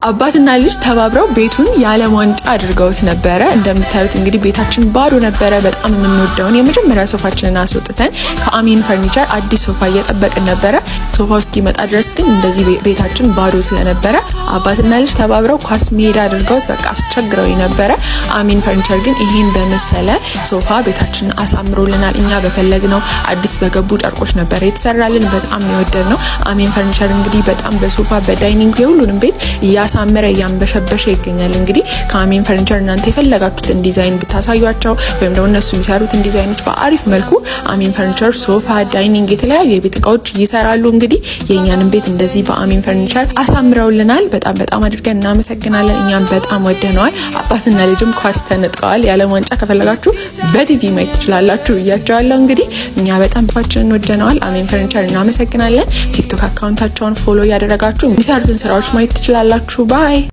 አባትና ልጅ ተባብረው ቤቱን ያለም ዋንጫ አድርገውት ነበር። እንደምታዩት እንግዲህ ቤታችን ባዶ ነበር። በጣም የምንወደውን የመጀመሪያ ሶፋችንን አስወጥተን ከአሚን ፈርኒቸር አዲስ ሶፋ እየጠበቅን ነበር። ሶፋው እስኪመጣ ድረስ ግን እንደዚህ ቤታችን ባዶ ስለነበረ አባትና ልጅ ተባብረው ኳስ ሜዳ አድርገውት በቃ አስቸግረው ነበር። አሚን ፈርኒቸር ግን ይሄን በመሰለ ሶፋ ቤታችንን አሳምሮልናል። እኛ በፈለግነው አዲስ በገቡ ጨርቆች ነበር የተሰራልን። በጣም የወደድነው አሚን ፈርኒቸር እንግዲህ በጣም በሶፋ በዳይኒንግ የሁሉንም ቤት ያሳመረ ያንበሸበሸ ይገኛል። እንግዲህ ከአሚን ፈርኒቸር እናንተ የፈለጋችሁትን ዲዛይን ብታሳዩአቸው ወይም ደግሞ እነሱ የሚሰሩትን ዲዛይኖች በአሪፍ መልኩ አሚን ፈርኒቸር ሶፋ፣ ዳይኒንግ የተለያዩ የቤት እቃዎች ይሰራሉ። እንግዲህ የኛንም ቤት እንደዚህ በአሚን ፈርኒቸር አሳምረውልናል። በጣም አድርገን እናመሰግናለን። እኛም በጣም ወደነዋል። አባትና ልጅም ኳስ ተነጥቀዋል። ያለም ዋንጫ ከፈለጋችሁ በቲቪ ማየት ትችላላችሁ ብያቸዋለሁ። እንግዲህ እኛ በጣም ኳችን ወደነዋል። አሚን ፈርኒቸር እናመሰግናለን። ቲክቶክ አካውንታቸውን ፎሎ ያደረጋችሁ የሚሰሩትን ስራዎች ማየት ትችላላችሁ። ባይ